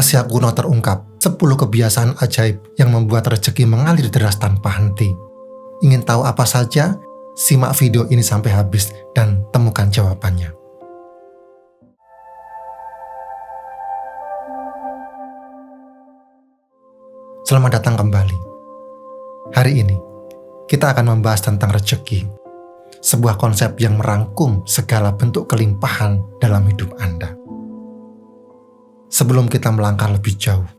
Rahasia kuno terungkap, 10 kebiasaan ajaib yang membuat rezeki mengalir deras tanpa henti. Ingin tahu apa saja? Simak video ini sampai habis dan temukan jawabannya. Selamat datang kembali. Hari ini, kita akan membahas tentang rezeki, sebuah konsep yang merangkum segala bentuk kelimpahan dalam hidup Anda. Sebelum kita melangkah lebih jauh,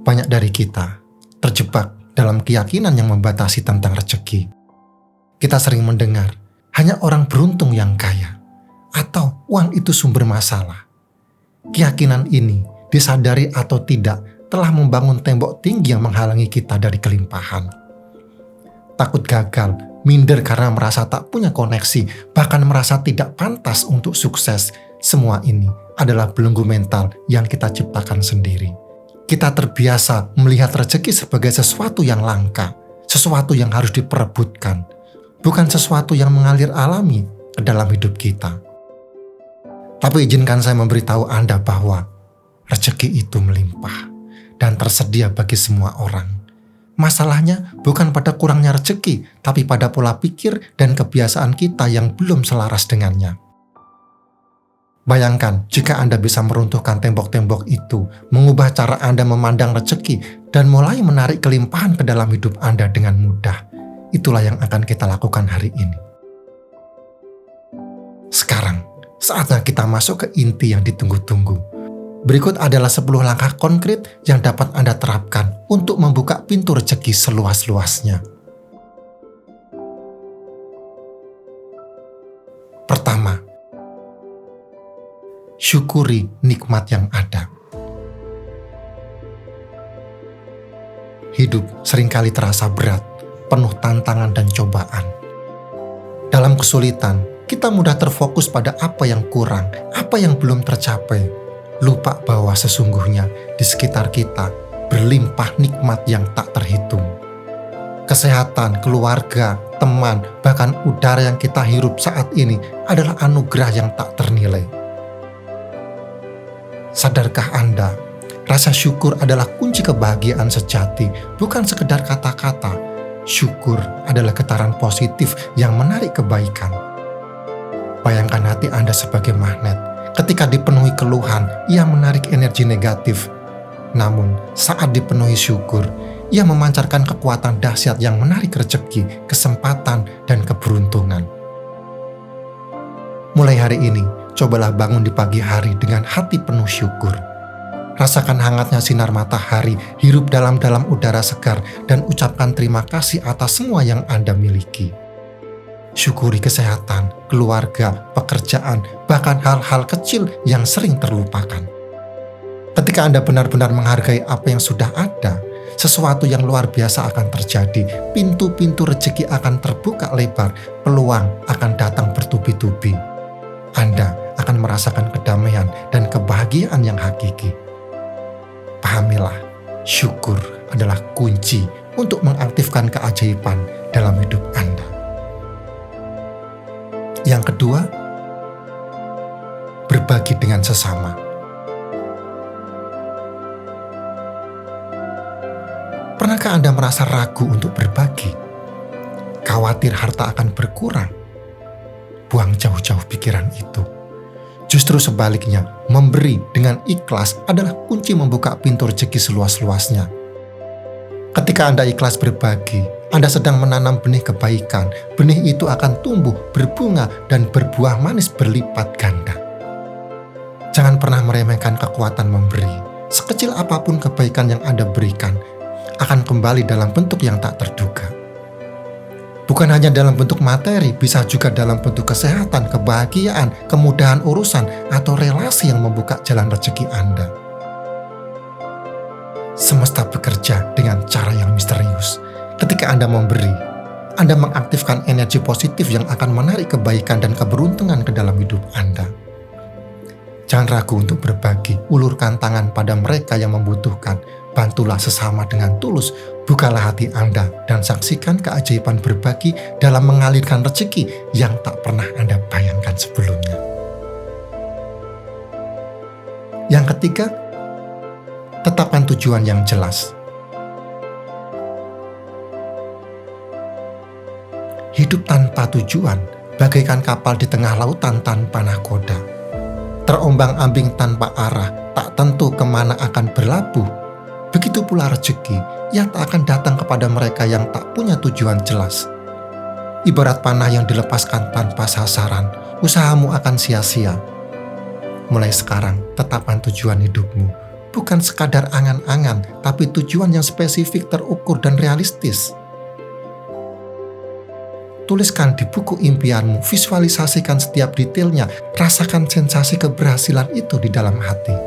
banyak dari kita terjebak dalam keyakinan yang membatasi tentang rezeki. Kita sering mendengar, hanya orang beruntung yang kaya, atau uang itu sumber masalah. Keyakinan ini, disadari atau tidak, telah membangun tembok tinggi yang menghalangi kita dari kelimpahan. Takut gagal, minder karena merasa tak punya koneksi, bahkan merasa tidak pantas untuk sukses. Semua ini adalah belenggu mental yang kita ciptakan sendiri. Kita terbiasa melihat rezeki sebagai sesuatu yang langka, sesuatu yang harus diperebutkan, bukan sesuatu yang mengalir alami ke dalam hidup kita. Tapi izinkan saya memberitahu Anda bahwa rezeki itu melimpah dan tersedia bagi semua orang. Masalahnya bukan pada kurangnya rezeki, tapi pada pola pikir dan kebiasaan kita yang belum selaras dengannya. Bayangkan jika Anda bisa meruntuhkan tembok-tembok itu, mengubah cara Anda memandang rezeki, dan mulai menarik kelimpahan ke dalam hidup Anda dengan mudah. Itulah yang akan kita lakukan hari ini. Sekarang, saatnya kita masuk ke inti yang ditunggu-tunggu. Berikut adalah 10 langkah konkret yang dapat Anda terapkan untuk membuka pintu rezeki seluas-luasnya. Pertama, syukuri nikmat yang ada. Hidup seringkali terasa berat, penuh tantangan dan cobaan. Dalam kesulitan, kita mudah terfokus pada apa yang kurang, apa yang belum tercapai. Lupa bahwa sesungguhnya di sekitar kita berlimpah nikmat yang tak terhitung. Kesehatan, keluarga, teman, bahkan udara yang kita hirup saat ini adalah anugerah yang tak ternilai. Sadarkah Anda, rasa syukur adalah kunci kebahagiaan sejati, bukan sekedar kata-kata. Syukur adalah getaran positif yang menarik kebaikan. Bayangkan hati Anda sebagai magnet. Ketika dipenuhi keluhan, ia menarik energi negatif. Namun, saat dipenuhi syukur, ia memancarkan kekuatan dahsyat yang menarik rezeki, kesempatan, dan keberuntungan. Mulai hari ini, cobalah bangun di pagi hari dengan hati penuh syukur. Rasakan hangatnya sinar matahari, hirup dalam-dalam udara segar, dan ucapkan terima kasih atas semua yang Anda miliki. Syukuri kesehatan, keluarga, pekerjaan, bahkan hal-hal kecil yang sering terlupakan. Ketika Anda benar-benar menghargai apa yang sudah ada, sesuatu yang luar biasa akan terjadi. Pintu-pintu rezeki akan terbuka lebar, peluang akan datang bertubi-tubi. Anda akan merasakan kedamaian dan kebahagiaan yang hakiki. Pahamilah, syukur adalah kunci untuk mengaktifkan keajaiban dalam hidup Anda. Yang kedua, berbagi dengan sesama. Pernahkah Anda merasa ragu untuk berbagi? Khawatir harta akan berkurang? Buang jauh-jauh pikiran itu. Justru sebaliknya, memberi dengan ikhlas adalah kunci membuka pintu rezeki seluas-luasnya. Ketika Anda ikhlas berbagi, Anda sedang menanam benih kebaikan. Benih itu akan tumbuh, berbunga, dan berbuah manis berlipat ganda. Jangan pernah meremehkan kekuatan memberi. Sekecil apapun kebaikan yang Anda berikan, akan kembali dalam bentuk yang tak terduga. Bukan hanya dalam bentuk materi, bisa juga dalam bentuk kesehatan, kebahagiaan, kemudahan urusan, atau relasi yang membuka jalan rezeki Anda. Semesta bekerja dengan cara yang misterius. Ketika Anda memberi, Anda mengaktifkan energi positif yang akan menarik kebaikan dan keberuntungan ke dalam hidup Anda. Jangan ragu untuk berbagi, ulurkan tangan pada mereka yang membutuhkan. Bantulah sesama dengan tulus, bukalah hati Anda dan saksikan keajaiban berbagi dalam mengalirkan rezeki yang tak pernah Anda bayangkan sebelumnya. Yang ketiga, Tetapkan tujuan yang jelas. Hidup tanpa tujuan bagaikan kapal di tengah lautan tanpa nahkoda. Terombang-ambing tanpa arah, tak tentu kemana akan berlabuh. Begitu pula rezeki yang tak akan datang kepada mereka yang tak punya tujuan jelas. Ibarat panah yang dilepaskan tanpa sasaran, usahamu akan sia-sia. Mulai sekarang, tetapkan tujuan hidupmu. Bukan sekadar angan-angan, tapi tujuan yang spesifik, terukur, dan realistis. Tuliskan di buku impianmu, visualisasikan setiap detailnya, rasakan sensasi keberhasilan itu di dalam hati.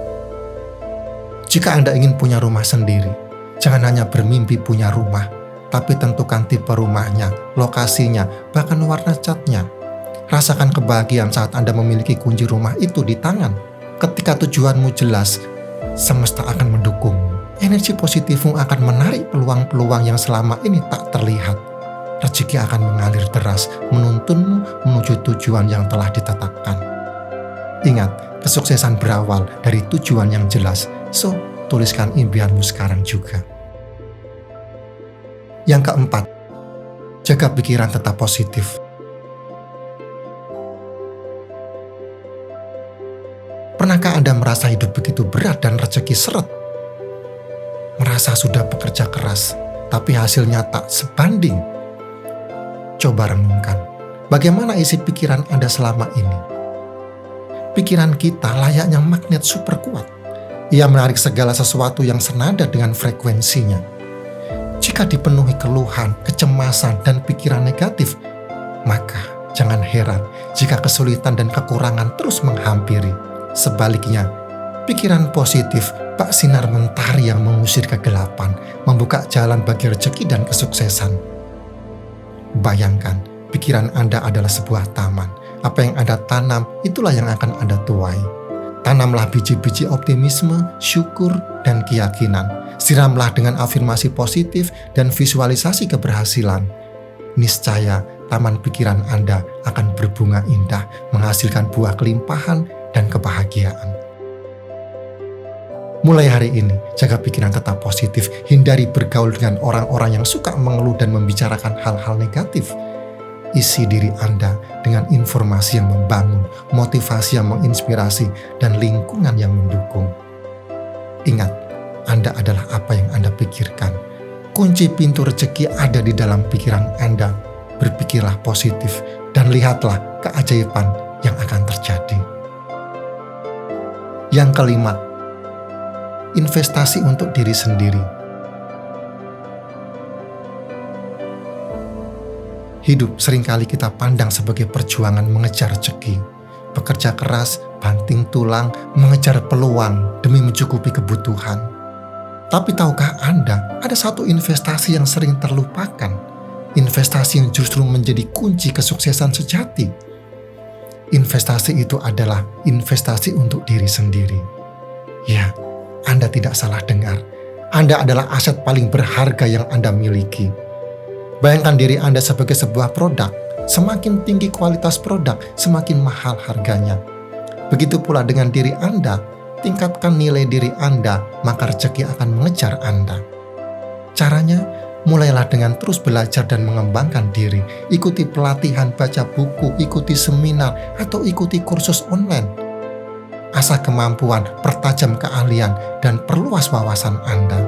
Jika Anda ingin punya rumah sendiri, jangan hanya bermimpi punya rumah, tapi tentukan tipe rumahnya, lokasinya, bahkan warna catnya. Rasakan kebahagiaan saat Anda memiliki kunci rumah itu di tangan. Ketika tujuanmu jelas, semesta akan mendukungmu. Energi positifmu akan menarik peluang-peluang yang selama ini tak terlihat. Rezeki akan mengalir deras, menuntunmu menuju tujuan yang telah ditetapkan. Ingat, kesuksesan berawal dari tujuan yang jelas, so tuliskan impianmu sekarang juga. Yang keempat, jaga pikiran tetap positif. Pernahkah Anda merasa hidup begitu berat dan rezeki seret? Merasa sudah bekerja keras, tapi hasilnya tak sebanding? Coba renungkan, bagaimana isi pikiran Anda selama ini? Pikiran kita layaknya magnet super kuat. Ia menarik segala sesuatu yang senada dengan frekuensinya. Jika dipenuhi keluhan, kecemasan, dan pikiran negatif, maka jangan heran jika kesulitan dan kekurangan terus menghampiri. Sebaliknya, pikiran positif bak sinar mentari yang mengusir kegelapan, membuka jalan bagi rezeki dan kesuksesan. Bayangkan, pikiran Anda adalah sebuah taman. Apa yang Anda tanam, itulah yang akan Anda tuai. Tanamlah biji-biji optimisme, syukur, dan keyakinan. Siramlah dengan afirmasi positif dan visualisasi keberhasilan. Niscaya, taman pikiran Anda akan berbunga indah, menghasilkan buah kelimpahan dan kebahagiaan. Mulai hari ini, jaga pikiran tetap positif. Hindari bergaul dengan orang-orang yang suka mengeluh dan membicarakan hal-hal negatif. Isi diri Anda dengan informasi yang membangun, motivasi yang menginspirasi, dan lingkungan yang mendukung. Ingat, Anda adalah apa yang Anda pikirkan. Kunci pintu rezeki ada di dalam pikiran Anda. Berpikirlah positif dan lihatlah keajaiban yang akan terjadi. Yang kelima, investasi untuk diri sendiri. Hidup seringkali kita pandang sebagai perjuangan mengejar rezeki, bekerja keras, banting tulang, mengejar peluang demi mencukupi kebutuhan. Tapi tahukah Anda, ada satu investasi yang sering terlupakan, investasi yang justru menjadi kunci kesuksesan sejati. Investasi itu adalah investasi untuk diri sendiri. Ya, Anda tidak salah dengar. Anda adalah aset paling berharga yang Anda miliki. Bayangkan diri Anda sebagai sebuah produk. Semakin tinggi kualitas produk, semakin mahal harganya. Begitu pula dengan diri Anda. Tingkatkan nilai diri Anda, maka rezeki akan mengejar Anda. Caranya, mulailah dengan terus belajar dan mengembangkan diri. Ikuti pelatihan, baca buku, ikuti seminar, atau ikuti kursus online. Asah kemampuan, pertajam keahlian, dan perluas wawasan Anda.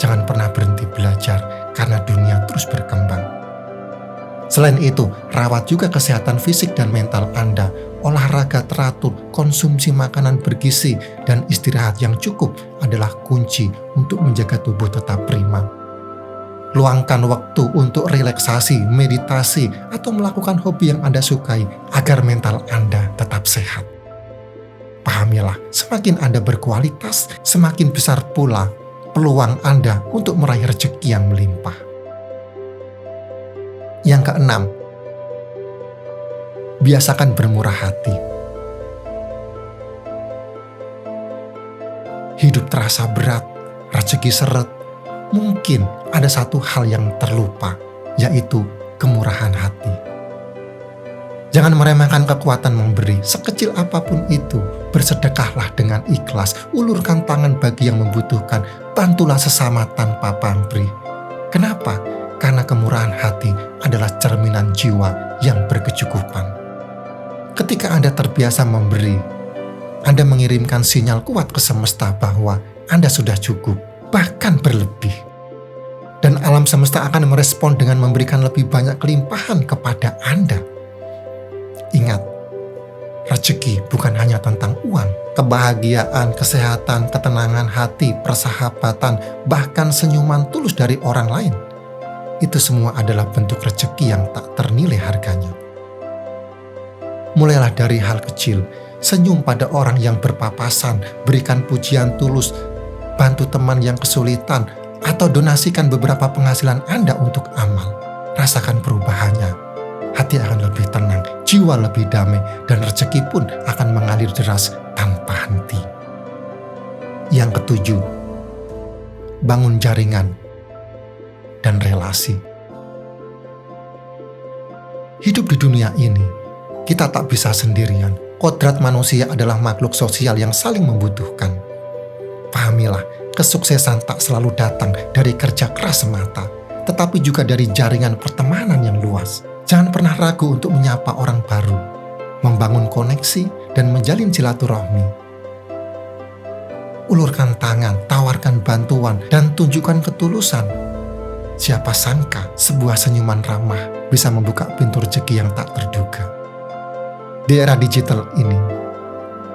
Jangan pernah berhenti belajar, karena dunia terus berkembang. Selain itu, rawat juga kesehatan fisik dan mental Anda. Olahraga teratur, konsumsi makanan bergizi, dan istirahat yang cukup adalah kunci untuk menjaga tubuh tetap prima. Luangkan waktu untuk relaksasi, meditasi, atau melakukan hobi yang Anda sukai agar mental Anda tetap sehat. Pahamilah, semakin Anda berkualitas, semakin besar pula peluang Anda untuk meraih rezeki yang melimpah. Yang keenam, biasakan bermurah hati. Hidup terasa berat, rezeki seret, mungkin ada satu hal yang terlupa, yaitu kemurahan hati. Jangan meremehkan kekuatan memberi, sekecil apapun itu. Bersedekahlah dengan ikhlas, ulurkan tangan bagi yang membutuhkan, bantulah sesama tanpa pamrih. Kenapa? Karena kemurahan hati adalah cerminan jiwa yang berkecukupan. Ketika Anda terbiasa memberi, Anda mengirimkan sinyal kuat ke semesta bahwa Anda sudah cukup, bahkan berlebih. Dan alam semesta akan merespon dengan memberikan lebih banyak kelimpahan kepada Anda. Ingat, rezeki bukan hanya tentang uang, kebahagiaan, kesehatan, ketenangan hati, persahabatan, bahkan senyuman tulus dari orang lain. Itu semua adalah bentuk rezeki yang tak ternilai harganya. Mulailah dari hal kecil, senyum pada orang yang berpapasan, berikan pujian tulus, bantu teman yang kesulitan, atau donasikan beberapa penghasilan Anda untuk amal. Rasakan perubahannya. Hati akan lebih tenang, jiwa lebih damai, dan rezeki pun akan mengalir deras tanpa henti. Yang ketujuh, bangun jaringan dan relasi. Hidup di dunia ini, kita tak bisa sendirian. Kodrat manusia adalah makhluk sosial yang saling membutuhkan. Pahamilah, kesuksesan tak selalu datang dari kerja keras semata, tetapi juga dari jaringan pertemanan yang luas. Jangan pernah ragu untuk menyapa orang baru, membangun koneksi, dan menjalin silaturahmi. Ulurkan tangan, tawarkan bantuan, dan tunjukkan ketulusan. Siapa sangka sebuah senyuman ramah bisa membuka pintu rezeki yang tak terduga. Di era digital ini,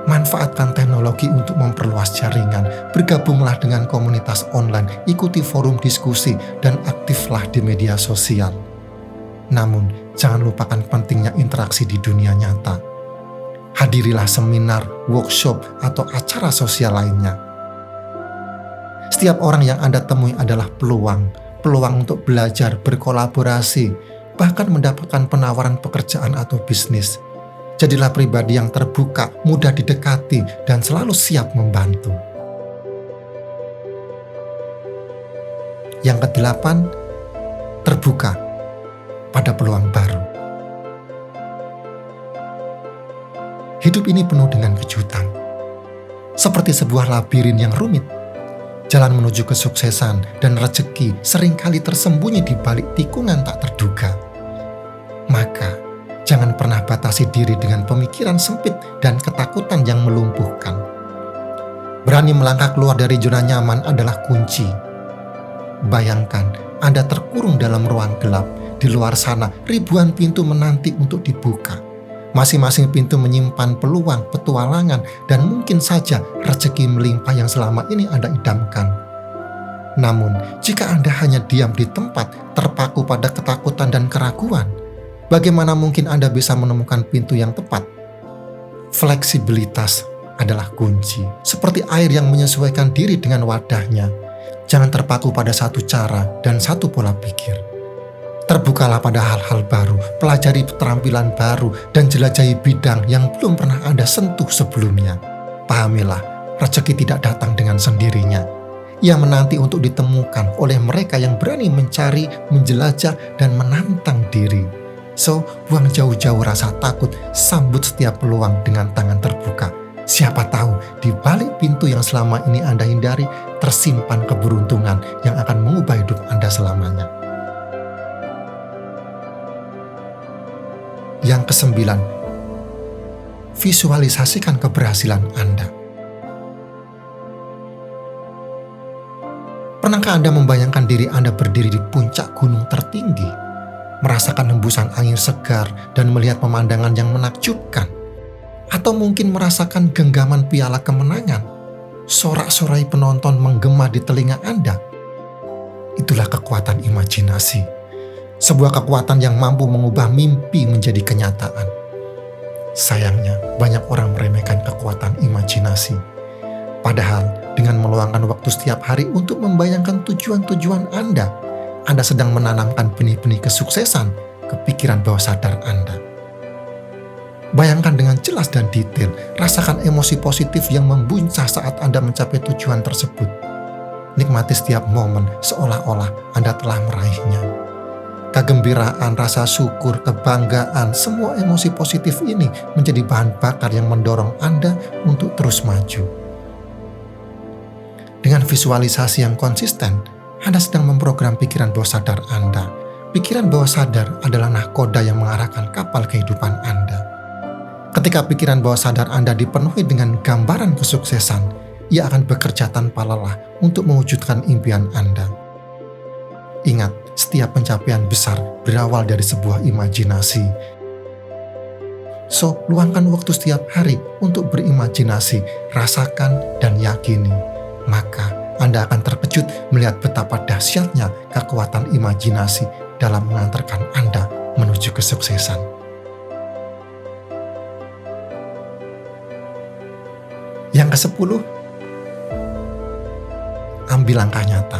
manfaatkan teknologi untuk memperluas jaringan, bergabunglah dengan komunitas online, ikuti forum diskusi, dan aktiflah di media sosial. Namun, jangan lupakan pentingnya interaksi di dunia nyata. Hadirilah seminar, workshop, atau acara sosial lainnya. Setiap orang yang Anda temui adalah peluang untuk belajar, berkolaborasi, bahkan mendapatkan penawaran pekerjaan atau bisnis. Jadilah pribadi yang terbuka, mudah didekati, dan selalu siap membantu. Yang kedelapan, terbuka pada peluang baru. Hidup ini penuh dengan kejutan. Seperti sebuah labirin yang rumit, jalan menuju kesuksesan dan rezeki seringkali tersembunyi di balik tikungan tak terduga. Maka, jangan pernah batasi diri dengan pemikiran sempit dan ketakutan yang melumpuhkan. Berani melangkah keluar dari zona nyaman adalah kunci. Bayangkan, Anda terkurung dalam ruang gelap. Di luar sana, ribuan pintu menanti untuk dibuka. Masing-masing pintu menyimpan peluang, petualangan, dan mungkin saja rezeki melimpah yang selama ini Anda idamkan. Namun, jika Anda hanya diam di tempat, terpaku pada ketakutan dan keraguan, bagaimana mungkin Anda bisa menemukan pintu yang tepat? Fleksibilitas adalah kunci. Seperti air yang menyesuaikan diri dengan wadahnya. Jangan terpaku pada satu cara dan satu pola pikir. Terbukalah pada hal-hal baru, pelajari keterampilan baru, dan jelajahi bidang yang belum pernah Anda sentuh sebelumnya. Pahamilah, rezeki tidak datang dengan sendirinya. Ia menanti untuk ditemukan oleh mereka yang berani mencari, menjelajah, dan menantang diri. So, buang jauh-jauh rasa takut, sambut setiap peluang dengan tangan terbuka. Siapa tahu, di balik pintu yang selama ini Anda hindari, tersimpan keberuntungan yang akan mengubah hidup Anda selamanya. Yang kesembilan, visualisasikan keberhasilan Anda. Pernahkah Anda membayangkan diri Anda berdiri di puncak gunung tertinggi, merasakan hembusan angin segar dan melihat pemandangan yang menakjubkan? Atau mungkin merasakan genggaman piala kemenangan, sorak-sorai penonton menggema di telinga Anda? Itulah kekuatan imajinasi. Sebuah kekuatan yang mampu mengubah mimpi menjadi kenyataan. Sayangnya, banyak orang meremehkan kekuatan imajinasi. Padahal, dengan meluangkan waktu setiap hari untuk membayangkan tujuan-tujuan Anda sedang menanamkan benih-benih kesuksesan ke pikiran bawah sadar Anda. Bayangkan dengan jelas dan detail, rasakan emosi positif yang membuncah saat Anda mencapai tujuan tersebut. Nikmati setiap momen seolah-olah Anda telah meraihnya. Kegembiraan, rasa syukur, kebanggaan, semua emosi positif ini menjadi bahan bakar yang mendorong Anda untuk terus maju. Dengan visualisasi yang konsisten, Anda sedang memprogram pikiran bawah sadar Anda. Pikiran bawah sadar adalah nahkoda yang mengarahkan kapal kehidupan Anda. Ketika pikiran bawah sadar Anda dipenuhi dengan gambaran kesuksesan, ia akan bekerja tanpa lelah untuk mewujudkan impian Anda. Ingat, setiap pencapaian besar berawal dari sebuah imajinasi. So, luangkan waktu setiap hari untuk berimajinasi, rasakan dan yakini. Maka, Anda akan terkejut melihat betapa dahsyatnya kekuatan imajinasi dalam mengantarkan Anda menuju kesuksesan. Yang ke-10, ambil langkah nyata.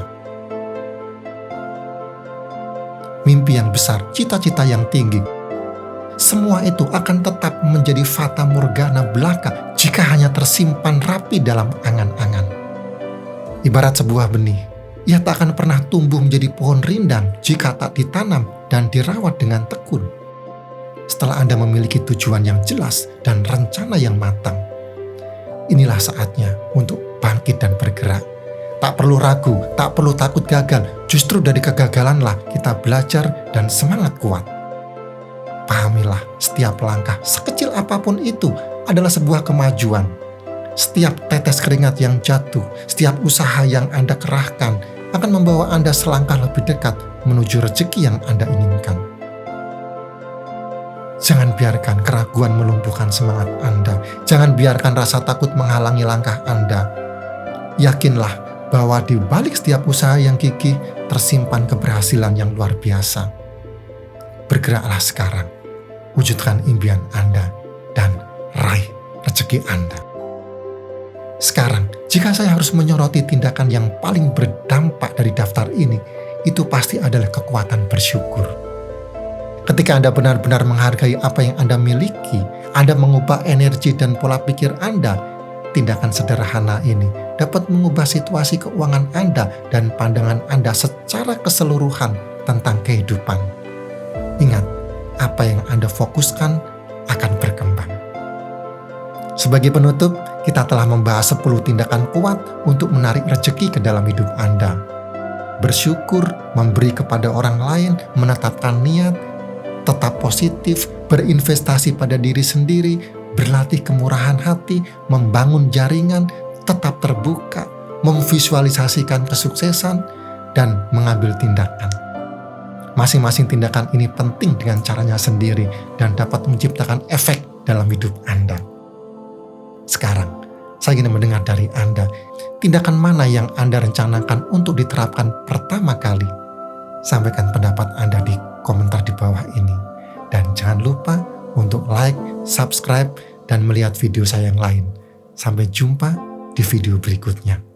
Mimpi yang besar, cita-cita yang tinggi, semua itu akan tetap menjadi fata morgana belaka jika hanya tersimpan rapi dalam angan-angan. Ibarat sebuah benih, ia tak akan pernah tumbuh menjadi pohon rindang jika tak ditanam dan dirawat dengan tekun. Setelah Anda memiliki tujuan yang jelas dan rencana yang matang, inilah saatnya untuk bangkit dan bergerak. Tak perlu ragu, tak perlu takut gagal. Justru dari kegagalanlah kita belajar dan semangat kuat. Pahamilah, setiap langkah, sekecil apapun itu, adalah sebuah kemajuan. Setiap tetes keringat yang jatuh, setiap usaha yang Anda kerahkan, akan membawa Anda selangkah lebih dekat menuju rezeki yang Anda inginkan. Jangan biarkan keraguan melumpuhkan semangat Anda. Jangan biarkan rasa takut menghalangi langkah Anda. Yakinlah bahwa di balik setiap usaha yang gigih tersimpan keberhasilan yang luar biasa. Bergeraklah sekarang, wujudkan impian Anda, dan raih rezeki Anda. Sekarang, jika saya harus menyoroti tindakan yang paling berdampak dari daftar ini, itu pasti adalah kekuatan bersyukur. Ketika Anda benar-benar menghargai apa yang Anda miliki, Anda mengubah energi dan pola pikir Anda. Tindakan sederhana ini dapat mengubah situasi keuangan Anda dan pandangan Anda secara keseluruhan tentang kehidupan. Ingat, apa yang Anda fokuskan akan berkembang. Sebagai penutup, kita telah membahas 10 tindakan kuat untuk menarik rezeki ke dalam hidup Anda. Bersyukur, memberi kepada orang lain, menetapkan niat, tetap positif, berinvestasi pada diri sendiri, berlatih kemurahan hati, membangun jaringan, tetap terbuka, memvisualisasikan kesuksesan, dan mengambil tindakan. Masing-masing tindakan ini penting dengan caranya sendiri dan dapat menciptakan efek dalam hidup Anda. Sekarang, saya ingin mendengar dari Anda, tindakan mana yang Anda rencanakan untuk diterapkan pertama kali? Sampaikan pendapat Anda di komentar di bawah ini. Dan jangan lupa untuk like, subscribe, dan melihat video saya yang lain. Sampai jumpa di video berikutnya.